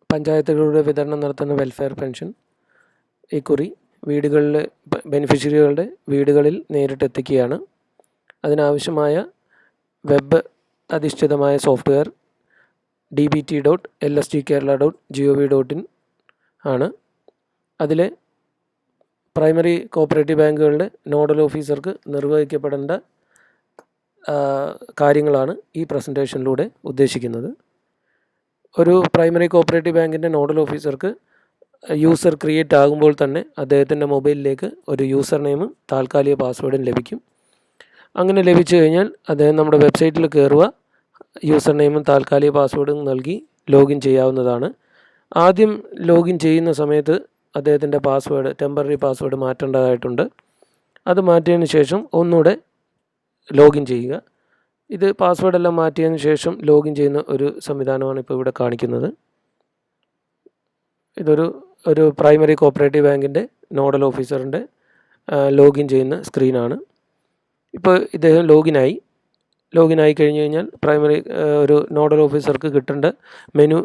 പഞ്ചായത്തുകളുടെ വിതരണം നടത്തുന്ന വെൽഫെയർ പെൻഷൻ ഇക്കുറി വീടുകളിലെ ബെനിഫിഷ്യറികളുടെ വീടുകളിൽ നേരിട്ടെത്തിക്കുകയാണ്. അതിനാവശ്യമായ വെബ് അധിഷ്ഠിതമായ സോഫ്റ്റ്വെയർ dbt.lsdkerala.gov.in ആണ്. അതിലെ പ്രൈമറി കോഓപ്പറേറ്റീവ് ബാങ്കുകളുടെ നോഡൽ ഓഫീസർക്ക് നിർവഹിക്കപ്പെടേണ്ട കാര്യങ്ങളാണ് ഈ പ്രസൻറ്റേഷനിലൂടെ ഉദ്ദേശിക്കുന്നത്. ഒരു പ്രൈമറി കോഓപ്പറേറ്റീവ് ബാങ്കിൻ്റെ നോഡൽ ഓഫീസർക്ക് യൂസർ ക്രിയേറ്റ് ആകുമ്പോൾ തന്നെ അദ്ദേഹത്തിൻ്റെ മൊബൈലിലേക്ക് ഒരു യൂസർ നെയിമും താൽക്കാലിക പാസ്വേഡും ലഭിക്കും. അങ്ങനെ ലഭിച്ചു കഴിഞ്ഞാൽ അദ്ദേഹം നമ്മുടെ വെബ്സൈറ്റിൽ കയറുക, യൂസർ നെയിമും താൽക്കാലിക പാസ്വേഡും നൽകി ലോഗിൻ ചെയ്യാവുന്നതാണ്. ആദ്യം ലോഗിൻ ചെയ്യുന്ന സമയത്ത് അദ്ദേഹത്തിൻ്റെ പാസ്വേഡ് ടെമ്പററി പാസ്വേഡ് മാറ്റേണ്ടതായിട്ടുണ്ട്. അത് മാറ്റിയതിന് ശേഷം ഒന്നുകൂടെ ലോഗിൻ ചെയ്യുക. ഇത് പാസ്വേഡെല്ലാം മാറ്റിയതിന് ശേഷം ലോഗിൻ ചെയ്യുന്ന ഒരു സംവിധാനമാണ് ഇപ്പോൾ ഇവിടെ കാണിക്കുന്നത്. ഇതൊരു പ്രൈമറി കോഓപ്പറേറ്റീവ് ബാങ്കിൻ്റെ നോഡൽ ഓഫീസറിൻ്റെ ലോഗിൻ ചെയ്യുന്ന സ്ക്രീനാണ്. ഇപ്പോൾ ഇദ്ദേഹം ലോഗിനായി കഴിഞ്ഞ് കഴിഞ്ഞാൽ പ്രൈമറി ഒരു നോഡൽ ഓഫീസർക്ക് കിട്ടേണ്ട മെനു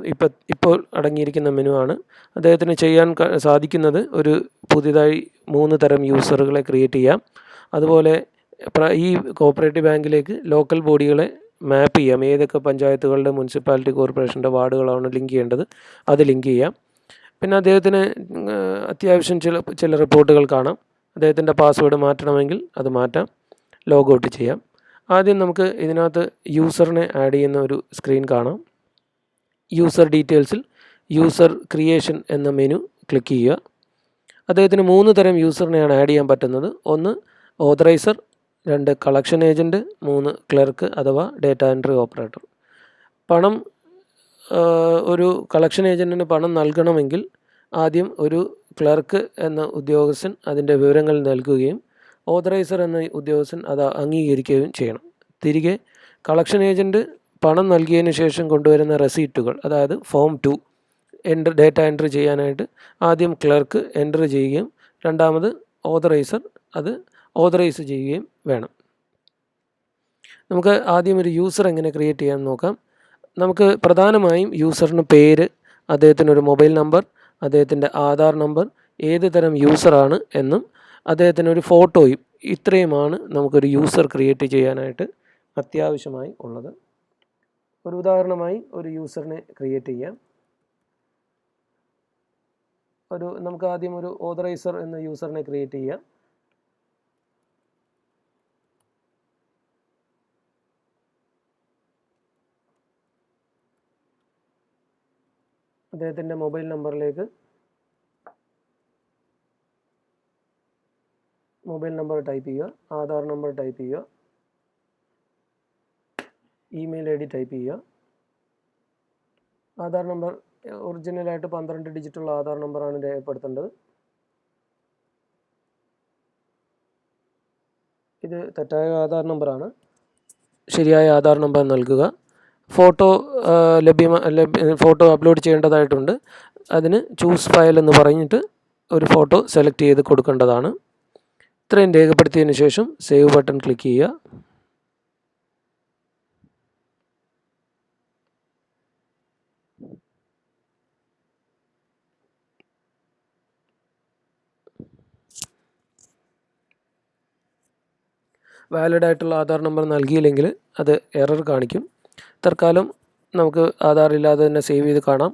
ഇപ്പോൾ അടങ്ങിയിരിക്കുന്ന മെനു ആണ്. അദ്ദേഹത്തിന് ചെയ്യാൻ സാധിക്കുന്നത് ഒരു പുതിയതായി 3 തരം യൂസറുകളെ ക്രിയേറ്റ് ചെയ്യാം. അതുപോലെ ഈ കോഓപ്പറേറ്റീവ് ബാങ്കിലേക്ക് ലോക്കൽ ബോഡികളെ മാപ്പ് ചെയ്യാം. ഏതൊക്കെ പഞ്ചായത്തുകളുടെ മുനിസിപ്പാലിറ്റി കോർപ്പറേഷൻ്റെ വാർഡുകളാണ് ലിങ്ക് ചെയ്യേണ്ടത് അത് ലിങ്ക് ചെയ്യാം. പിന്നെ അദ്ദേഹത്തിന് അത്യാവശ്യം ചില റിപ്പോർട്ടുകൾ കാണാം. അദ്ദേഹത്തിൻ്റെ പാസ്വേഡ് മാറ്റണമെങ്കിൽ അത് മാറ്റാം, ലോഗൗട്ട് ചെയ്യാം. ആദ്യം നമുക്ക് ഇതിനകത്ത് യൂസറിനെ ആഡ് ചെയ്യുന്ന ഒരു സ്ക്രീൻ കാണാം. യൂസർ ഡീറ്റെയിൽസിൽ യൂസർ ക്രിയേഷൻ എന്ന മെനു ക്ലിക്ക് ചെയ്യുക. അദ്ദേഹത്തിന് 3 തരം യൂസറിനെയാണ് ആഡ് ചെയ്യാൻ പറ്റുന്നത്. 1 ഓതറൈസർ, 2 കളക്ഷൻ ഏജൻറ്റ്, 3 ക്ലർക്ക് അഥവാ ഡേറ്റ എൻട്രി ഓപ്പറേറ്റർ. പണം ഒരു കളക്ഷൻ ഏജൻറ്റിന് പണം നൽകണമെങ്കിൽ ആദ്യം ഒരു ക്ലർക്ക് എന്ന ഉദ്യോഗസ്ഥൻ അതിൻ്റെ വിവരങ്ങൾ നൽകുകയും ഓതറൈസർ എന്ന ഉദ്യോഗസ്ഥൻ അത് അംഗീകരിക്കുകയും ചെയ്യണം. തിരികെ കളക്ഷൻ ഏജൻറ്റ് പണം നൽകിയതിന് ശേഷം കൊണ്ടുവരുന്ന റെസീറ്റുകൾ, അതായത് ഫോം 2 ഡേറ്റ എൻട്രി ചെയ്യാനായിട്ട് ആദ്യം ക്ലർക്ക് എൻട്രി ചെയ്യുകയും രണ്ടാമത് ഓതറൈസർ അത് ഓതറൈസ് ചെയ്യുകയും വേണം. നമുക്ക് ആദ്യം ഒരു യൂസർ എങ്ങനെ ക്രിയേറ്റ് ചെയ്യാമെന്ന് നോക്കാം. നമുക്ക് പ്രധാനമായും യൂസറിന് പേര്, അദ്ദേഹത്തിനൊരു മൊബൈൽ നമ്പർ, അദ്ദേഹത്തിൻ്റെ ആധാർ നമ്പർ, ഏത് തരം യൂസറാണ് എന്നും അദ്ദേഹത്തിനൊരു ഫോട്ടോയും, ഇത്രയുമാണ് നമുക്കൊരു യൂസർ ക്രിയേറ്റ് ചെയ്യാനായിട്ട് അത്യാവശ്യമായി ഉള്ളത്. ഒരു ഉദാഹരണമായി ഒരു യൂസറിനെ ക്രിയേറ്റ് ചെയ്യാം. നമുക്ക് ആദ്യം ഒരു ഓതറൈസർ എന്ന യൂസറിനെ ക്രിയേറ്റ് ചെയ്യാം. അദ്ദേഹത്തിൻ്റെ മൊബൈൽ നമ്പറിലേക്ക് മൊബൈൽ നമ്പർ ടൈപ്പ് ചെയ്യുക, ആധാർ നമ്പർ ടൈപ്പ് ചെയ്യുക, ഇമെയിൽ ID ടൈപ്പ് ചെയ്യുക. ആധാർ നമ്പർ ഒറിജിനലായിട്ട് 12 ഡിജിറ്റുള്ള ആധാർ നമ്പറാണ് രേഖപ്പെടുത്തേണ്ടത്. ഇത് തെറ്റായ ആധാർ നമ്പറാണ്. ശരിയായ ആധാർ നമ്പർ നൽകുക. ഫോട്ടോ ഫോട്ടോ അപ്ലോഡ് ചെയ്യേണ്ടതായിട്ടുണ്ട്. അതിന് ചൂസ് ഫയൽ എന്ന് പറഞ്ഞിട്ട് ഒരു ഫോട്ടോ സെലക്ട് ചെയ്ത് കൊടുക്കേണ്ടതാണ്. ഇത്രയും രേഖപ്പെടുത്തിയതിന് ശേഷം സേവ് ബട്ടൺ ക്ലിക്ക് ചെയ്യുക. വാലിഡ് ആയിട്ടുള്ള ആധാർ നമ്പർ നൽകിയില്ലെങ്കിൽ അത് എറർ കാണിക്കും. തൽക്കാലം നമുക്ക് ആധാർ ഇല്ലാതെ തന്നെ സേവ് ചെയ്ത് കാണാം.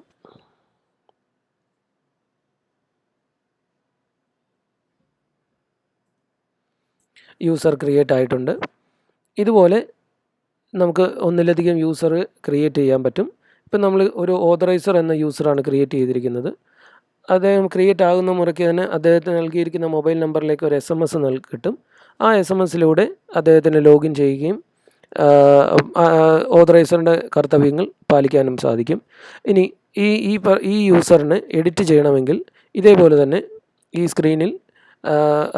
യൂസർ ക്രിയേറ്റ് ആയിട്ടുണ്ട്. ഇതുപോലെ നമുക്ക് ഒന്നിലധികം യൂസർ ക്രിയേറ്റ് ചെയ്യാൻ പറ്റും. ഇപ്പം നമ്മൾ ഒരു ഓതറൈസർ എന്ന യൂസറാണ് ക്രിയേറ്റ് ചെയ്തിരിക്കുന്നത്. അദ്ദേഹം ക്രിയേറ്റ് ആകുന്ന മുറയ്ക്ക് തന്നെ അദ്ദേഹത്തിന് നൽകിയിരിക്കുന്ന മൊബൈൽ നമ്പറിലേക്ക് ഒരു SMS കിട്ടും. ആ SMSലൂടെ അദ്ദേഹത്തിന് ലോഗിൻ ചെയ്യുകയും ഓതറൈസറിൻ്റെ കർത്തവ്യങ്ങൾ പാലിക്കാനും സാധിക്കും. ഇനി ഈ യൂസറിനെ എഡിറ്റ് ചെയ്യണമെങ്കിൽ ഇതേപോലെ തന്നെ ഈ സ്ക്രീനിൽ,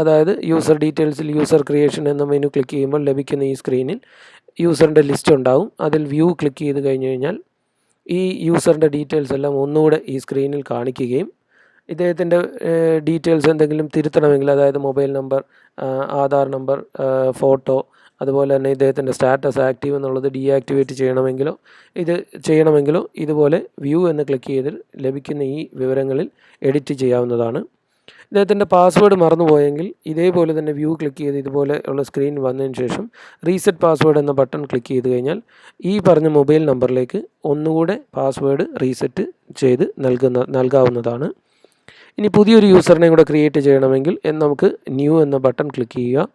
അതായത് യൂസർ ഡീറ്റെയിൽസിൽ യൂസർ ക്രിയേഷൻ എന്ന മെനു ക്ലിക്ക് ചെയ്യുമ്പോൾ ലഭിക്കുന്ന ഈ സ്ക്രീനിൽ യൂസറിൻ്റെ ലിസ്റ്റ് ഉണ്ടാവും. അതിൽ വ്യൂ ക്ലിക്ക് ചെയ്ത് കഴിഞ്ഞ് കഴിഞ്ഞാൽ ഈ യൂസറിൻ്റെ ഡീറ്റെയിൽസ് എല്ലാം ഒന്നുകൂടെ ഈ സ്ക്രീനിൽ കാണിക്കുകയും ഇദ്ദേഹത്തിൻ്റെ ഡീറ്റെയിൽസ് എന്തെങ്കിലും തിരുത്തണമെങ്കിൽ, അതായത് mobile number, Aadhaar number, photo, അതുപോലെ തന്നെ ഇദ്ദേഹത്തിൻ്റെ സ്റ്റാറ്റസ് ആക്റ്റീവ് എന്നുള്ളത് ഡീആക്ടിവേറ്റ് ചെയ്യണമെങ്കിലോ ഇതുപോലെ വ്യൂ എന്ന് ക്ലിക്ക് ചെയ്ത് ലഭിക്കുന്ന ഈ വിവരങ്ങളിൽ എഡിറ്റ് ചെയ്യാവുന്നതാണ്. ഇദ്ദേഹത്തിൻ്റെ പാസ്വേഡ് മറന്നുപോയെങ്കിൽ ഇതേപോലെ തന്നെ വ്യൂ ക്ലിക്ക് ചെയ്ത് ഇതുപോലെ ഉള്ള സ്ക്രീൻ വന്നതിന് ശേഷം റീസെറ്റ് പാസ്വേഡ് എന്ന ബട്ടൺ ക്ലിക്ക് ചെയ്ത് കഴിഞ്ഞാൽ ഈ പറഞ്ഞ മൊബൈൽ നമ്പറിലേക്ക് ഒന്നുകൂടെ പാസ്വേഡ് റീസെറ്റ് ചെയ്ത് നൽകാവുന്നതാണ്. ഇനി പുതിയൊരു യൂസറിനെ കൂടെ ക്രിയേറ്റ് ചെയ്യണമെങ്കിൽ നമുക്ക് ന്യൂ എന്ന ബട്ടൺ ക്ലിക്ക് ചെയ്യുക.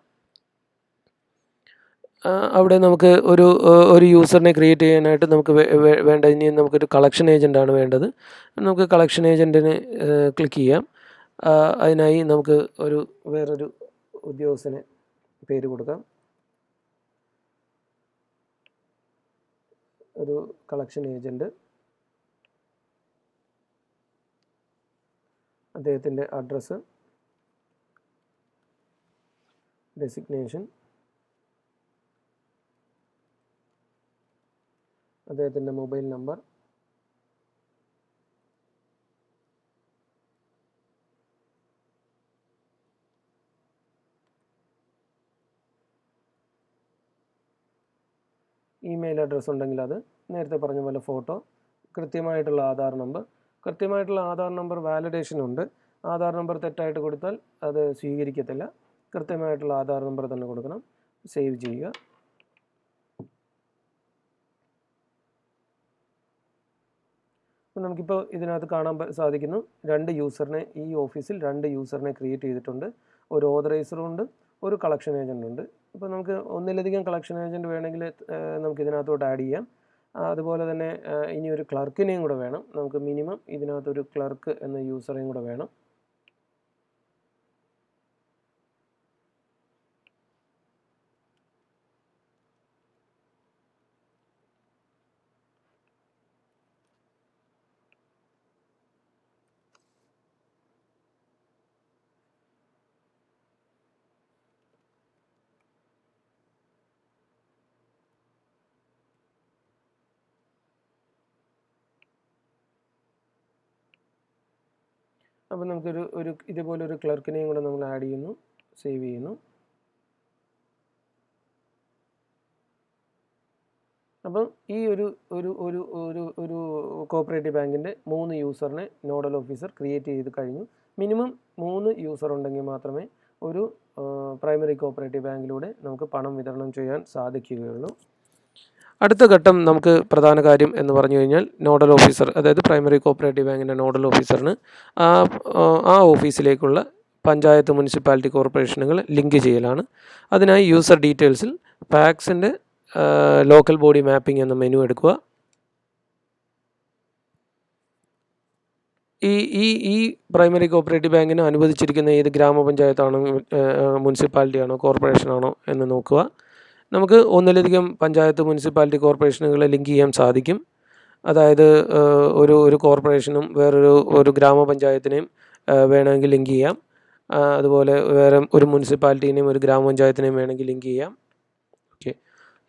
അവിടെ നമുക്ക് ഒരു യൂസറിനെ ക്രിയേറ്റ് ചെയ്യാനായിട്ട് നമുക്ക് വേണ്ടത് ഇനി നമുക്കൊരു കളക്ഷൻ ഏജൻ്റാണ് വേണ്ടത്. നമുക്ക് കളക്ഷൻ ഏജൻറ്റിനെ ക്ലിക്ക് ചെയ്യാം. അതിനായി നമുക്ക് വേറൊരു ഉദ്യോഗസ്ഥന് പേര് കൊടുക്കാം. ഒരു കളക്ഷൻ ഏജൻറ്റ്, അദ്ദേഹത്തിൻ്റെ അഡ്രസ്സ്, ഡെസിഗ്നേഷൻ, അദ്ദേഹത്തിൻ്റെ മൊബൈൽ നമ്പർ, ഇമെയിൽ അഡ്രസ്സ് ഉണ്ടെങ്കിൽ അത്, നേരത്തെ പറഞ്ഞ പോലെ ഫോട്ടോ, കൃത്യമായിട്ടുള്ള ആധാർ നമ്പർ വാലിഡേഷൻ ഉണ്ട്. ആധാർ നമ്പർ തെറ്റായിട്ട് കൊടുത്താൽ അത് സ്വീകരിക്കത്തില്ല. കൃത്യമായിട്ടുള്ള ആധാർ നമ്പർ തന്നെ കൊടുക്കണം. സേവ് ചെയ്യുക. നമുക്കിപ്പോൾ ഇതിനകത്ത് കാണാൻ സാധിക്കുന്നു, ഈ ഓഫീസിൽ 2 യൂസറിനെ ക്രിയേറ്റ് ചെയ്തിട്ടുണ്ട്. ഒരു ഓതറൈസറും ഉണ്ട്, ഒരു കളക്ഷൻ ഏജൻ്റ് ഉണ്ട്. ഇപ്പോൾ നമുക്ക് ഒന്നിലധികം കളക്ഷൻ ഏജൻറ്റ് വേണമെങ്കിൽ നമുക്ക് ഇതിനകത്തോട്ട് ആഡ് ചെയ്യാം. അതുപോലെ തന്നെ ഇനി ഒരു ക്ലർക്കിനെയും കൂടെ വേണം. നമുക്ക് മിനിമം ഇതിനകത്തൊരു ക്ലർക്ക് എന്ന യൂസറേയും കൂടെ വേണം. അപ്പോൾ നമുക്കൊരു ഇതുപോലൊരു ക്ലർക്കിനെയും കൂടെ നമ്മൾ ആഡ് ചെയ്യുന്നു, സേവ് ചെയ്യുന്നു. അപ്പം ഈ ഒരു കോപ്പറേറ്റീവ് ബാങ്കിൻ്റെ 3 യൂസറിനെ നോഡൽ ഓഫീസർ ക്രിയേറ്റ് ചെയ്ത് കഴിഞ്ഞു. മിനിമം 3 യൂസർ ഉണ്ടെങ്കിൽ മാത്രമേ ഒരു പ്രൈമറി കോപ്പറേറ്റീവ് ബാങ്കിലൂടെ നമുക്ക് പണം വിതരണം ചെയ്യാൻ സാധിക്കുകയുള്ളൂ. അടുത്ത ഘട്ടം നമുക്ക് പ്രധാന കാര്യം എന്ന് പറഞ്ഞു കഴിഞ്ഞാൽ നോഡൽ ഓഫീസർ, അതായത് പ്രൈമറി കോപ്പറേറ്റീവ് ബാങ്കിൻ്റെ നോഡൽ ഓഫീസറിന് ആ ഓഫീസിലേക്കുള്ള പഞ്ചായത്ത്, മുനിസിപ്പാലിറ്റി, കോർപ്പറേഷനുകൾ ലിങ്ക് ചെയ്യലാണ്. അതിനായി യൂസർ ഡീറ്റെയിൽസിൽ പാക്സിൻ്റെ ലോക്കൽ ബോഡി മാപ്പിംഗ് എന്ന മെനു എടുക്കുക. ഈ പ്രൈമറി കോപ്പറേറ്റീവ് ബാങ്കിന് അനുവദിച്ചിരിക്കുന്ന ഏത് ഗ്രാമപഞ്ചായത്താണോ, മുനിസിപ്പാലിറ്റിയാണോ, കോർപ്പറേഷനാണോ എന്ന് നോക്കുക. നമുക്ക് ഒന്നിലധികം പഞ്ചായത്ത്, മുനിസിപ്പാലിറ്റി, കോർപ്പറേഷനുകളെ ലിങ്ക് ചെയ്യാൻ സാധിക്കും. അതായത് ഒരു കോർപ്പറേഷനും ഒരു ഗ്രാമപഞ്ചായത്തിനെയും വേണമെങ്കിൽ ലിങ്ക് ചെയ്യാം. അതുപോലെ വേറെ ഒരു മുനിസിപ്പാലിറ്റീനെയും ഒരു ഗ്രാമപഞ്ചായത്തിനെയും വേണമെങ്കിൽ ലിങ്ക് ചെയ്യാം. ഓക്കെ,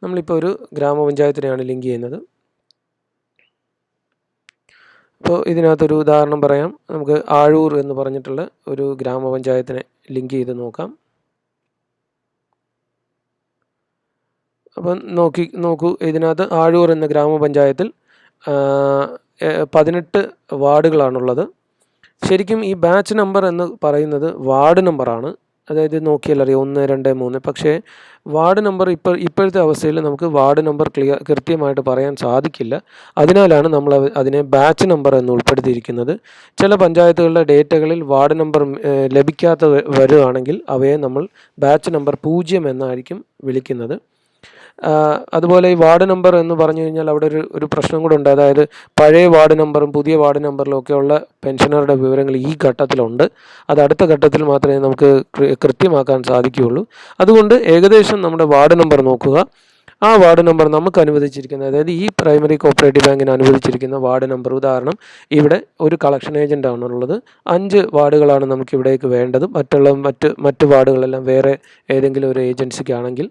നമ്മളിപ്പോൾ ഒരു ഗ്രാമപഞ്ചായത്തിനെയാണ് ലിങ്ക് ചെയ്യുന്നത്. അപ്പോൾ ഇതിനകത്തൊരു ഉദാഹരണം പറയാം. നമുക്ക് ആഴൂർ എന്ന് പറഞ്ഞിട്ടുള്ള ഒരു ഗ്രാമപഞ്ചായത്തിനെ ലിങ്ക് ചെയ്ത് നോക്കാം. അപ്പം നോക്കൂ, ഇതിനകത്ത് ആഴൂർ എന്ന ഗ്രാമപഞ്ചായത്തിൽ 18 വാർഡുകളാണുള്ളത്. ശരിക്കും ഈ ബാച്ച് നമ്പർ എന്ന് പറയുന്നത് വാർഡ് നമ്പറാണ്. അതായത് നോക്കിയാൽ അറിയാം 1, 2, 3. പക്ഷേ വാർഡ് നമ്പർ ഇപ്പോഴത്തെ അവസ്ഥയിൽ നമുക്ക് വാർഡ് നമ്പർ കൃത്യമായിട്ട് പറയാൻ സാധിക്കില്ല. അതിനാലാണ് നമ്മൾ അതിനെ ബാച്ച് നമ്പർ എന്ന് ഉൾപ്പെടുത്തിയിരിക്കുന്നത്. ചില പഞ്ചായത്തുകളുടെ ഡേറ്റകളിൽ വാർഡ് നമ്പർ ലഭിക്കാത്ത വരുവാണെങ്കിൽ അവയെ നമ്മൾ ബാച്ച് നമ്പർ 0 എന്നായിരിക്കും വിളിക്കുന്നത്. അതുപോലെ ഈ വാർഡ് നമ്പർ എന്ന് പറഞ്ഞു കഴിഞ്ഞാൽ അവിടെ ഒരു പ്രശ്നം കൂടെ ഉണ്ട്. അതായത് പഴയ വാർഡ് നമ്പറും പുതിയ വാർഡ് നമ്പറിലും ഒക്കെയുള്ള പെൻഷനറുടെ വിവരങ്ങൾ ഈ ഘട്ടത്തിലുണ്ട്. അത് അടുത്ത ഘട്ടത്തിൽ മാത്രമേ നമുക്ക് കൃത്യമാക്കാൻ സാധിക്കുകയുള്ളൂ. അതുകൊണ്ട് ഏകദേശം നമ്മുടെ വാർഡ് നമ്പർ നോക്കുക. ആ വാർഡ് നമ്പർ നമുക്ക് അനുവദിച്ചിരിക്കുന്ന, അതായത് ഈ പ്രൈമറി കോപ്പറേറ്റീവ് ബാങ്കിന് അനുവദിച്ചിരിക്കുന്ന വാർഡ് നമ്പർ, ഉദാഹരണം ഇവിടെ ഒരു കളക്ഷൻ ഏജൻ്റ് ആണുള്ളത്. 5 വാർഡുകളാണ് നമുക്ക് ഇവിടേക്ക് വേണ്ടത്. മറ്റ് വാർഡുകളെല്ലാം വേറെ ഏതെങ്കിലും ഒരു ഏജൻസിക്കാണെങ്കിൽ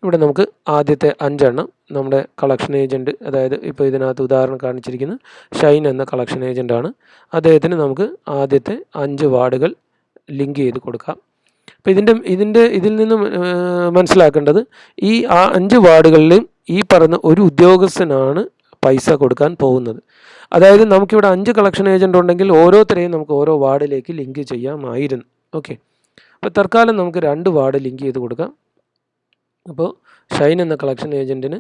ഇവിടെ നമുക്ക് ആദ്യത്തെ 5 എണ്ണം നമ്മുടെ കളക്ഷൻ ഏജൻറ്റ്, അതായത് ഇപ്പോൾ ഇതിനകത്ത് ഉദാഹരണം കാണിച്ചിരിക്കുന്ന ഷൈൻ എന്ന കളക്ഷൻ ഏജൻറ്റാണ്. അദ്ദേഹത്തിന് നമുക്ക് ആദ്യത്തെ 5 വാർഡുകൾ ലിങ്ക് ചെയ്ത് കൊടുക്കാം. അപ്പോൾ ഇതിൽ നിന്നും മനസ്സിലാക്കേണ്ടത് ഈ 5 വാർഡുകളിലും ഈ പറയുന്ന ഒരു ഉദ്യോഗസ്ഥനാണ് പൈസ കൊടുക്കാൻ പോകുന്നത്. അതായത് നമുക്കിവിടെ 5 കളക്ഷൻ ഏജൻറ്റ് ഉണ്ടെങ്കിൽ ഓരോരുത്തരെയും നമുക്ക് ഓരോ വാർഡിലേക്ക് ലിങ്ക് ചെയ്യാമായിരുന്നു. ഓക്കെ, അപ്പോൾ തൽക്കാലം നമുക്ക് 2 വാർഡ് ലിങ്ക് ചെയ്ത് കൊടുക്കാം. അപ്പോൾ ഷൈൻ എന്ന കളക്ഷൻ ഏജൻറ്റിന്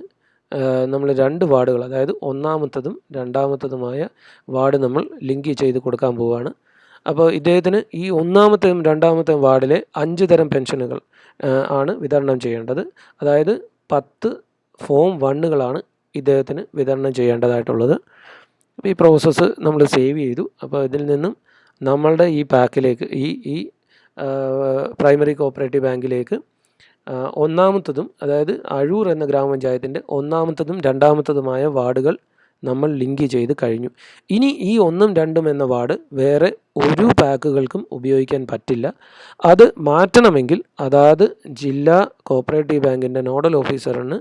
നമ്മൾ 2 വാർഡുകൾ, അതായത് ഒന്നാമത്തതും രണ്ടാമത്തതുമായ വാർഡ് നമ്മൾ ലിങ്ക് ചെയ്ത് കൊടുക്കാൻ പോവുകയാണ്. അപ്പോൾ ഇദ്ദേഹത്തിന് ഈ ഒന്നാമത്തെയും രണ്ടാമത്തെയും വാർഡിലെ 5 തരം പെൻഷനുകൾ ആണ് വിതരണം ചെയ്യേണ്ടത്. അതായത് 10 ഫോം 1കളാണ് ഇദ്ദേഹത്തിന് വിതരണം ചെയ്യേണ്ടതായിട്ടുള്ളത്. അപ്പോൾ ഈ പ്രോസസ്സ് നമ്മൾ സേവ് ചെയ്തു. അപ്പോൾ ഇതിൽ നിന്നും നമ്മളുടെ ഈ പാക്കിലേക്ക് ഈ പ്രൈമറി കോപ്പറേറ്റീവ് ബാങ്കിലേക്ക് ഒന്നാമത്തതും, അതായത് അഴൂർ എന്ന ഗ്രാമപഞ്ചായത്തിൻ്റെ ഒന്നാമത്തതും രണ്ടാമത്തതുമായ വാർഡുകൾ നമ്മൾ ലിങ്ക് ചെയ്ത് കഴിഞ്ഞു. ഇനി ഈ 1ഉം 2ഉം എന്ന വാർഡ് വേറെ ഒരു പാക്കുകൾക്കും ഉപയോഗിക്കാൻ പറ്റില്ല. അത് മാറ്റണമെങ്കിൽ അതാത് ജില്ലാ കോപ്പറേറ്റീവ് ബാങ്കിൻ്റെ നോഡൽ ഓഫീസറിന്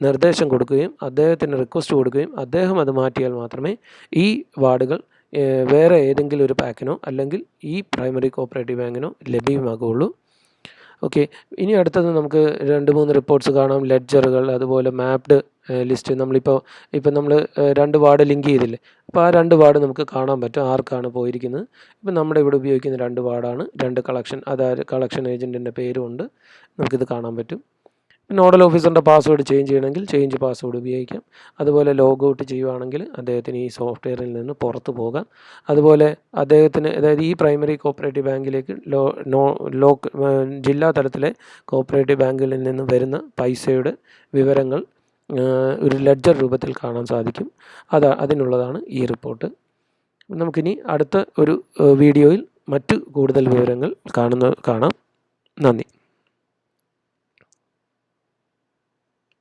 നിർദ്ദേശം കൊടുക്കുകയും അദ്ദേഹത്തിന് റിക്വസ്റ്റ് കൊടുക്കുകയും അദ്ദേഹം അത് മാറ്റിയാൽ മാത്രമേ ഈ വാർഡുകൾ വേറെ ഏതെങ്കിലും ഒരു പാക്കിനോ അല്ലെങ്കിൽ ഈ പ്രൈമറി കോപ്പറേറ്റീവ് ബാങ്കിനോ ലഭ്യമാകുകയുള്ളൂ. ഓക്കെ, ഇനി അടുത്തത് നമുക്ക് 2-3 റിപ്പോർട്ട്സ് കാണാം. ലെഡ്ജറുകൾ, അതുപോലെ മാപ്ഡ് ലിസ്റ്റ്. ഇപ്പം നമ്മൾ 2 വാർഡ് ലിങ്ക് ചെയ്തില്ലേ, അപ്പോൾ ആ 2 വാർഡ് നമുക്ക് കാണാൻ പറ്റും ആർക്കാണ് പോയിരിക്കുന്നത്. ഇപ്പം നമ്മുടെ ഇവിടെ ഉപയോഗിക്കുന്ന 2 വാർഡാണ്. 2 കളക്ഷൻ, അതായത് കളക്ഷൻ ഏജൻറ്റിൻ്റെ പേരും ഉണ്ട്, നമുക്കിത് കാണാൻ പറ്റും. നോഡൽ ഓഫീസറിൻ്റെ പാസ്വേഡ് ചേഞ്ച് ചെയ്യണമെങ്കിൽ ചേഞ്ച് പാസ്വേഡ് ഉപയോഗിക്കാം. അതുപോലെ ലോഗ് ഔട്ട് ചെയ്യുകയാണെങ്കിൽ അദ്ദേഹത്തിന് ഈ സോഫ്റ്റ്വെയറിൽ നിന്ന് പുറത്ത് പോകാം. അതുപോലെ അദ്ദേഹത്തിന്, അതായത് ഈ പ്രൈമറി കോപ്പറേറ്റീവ് ബാങ്കിലേക്ക് ജില്ലാ തലത്തിലെ കോപ്പറേറ്റീവ് ബാങ്കുകളിൽ നിന്ന് വരുന്ന പൈസയുടെ വിവരങ്ങൾ ഒരു ലെഡ്ജർ രൂപത്തിൽ കാണാൻ സാധിക്കും. അതിനുള്ളതാണ് ഈ റിപ്പോർട്ട്. നമുക്കിനി അടുത്ത ഒരു വീഡിയോയിൽ മറ്റു കൂടുതൽ വിവരങ്ങൾ കാണാം. നന്ദി.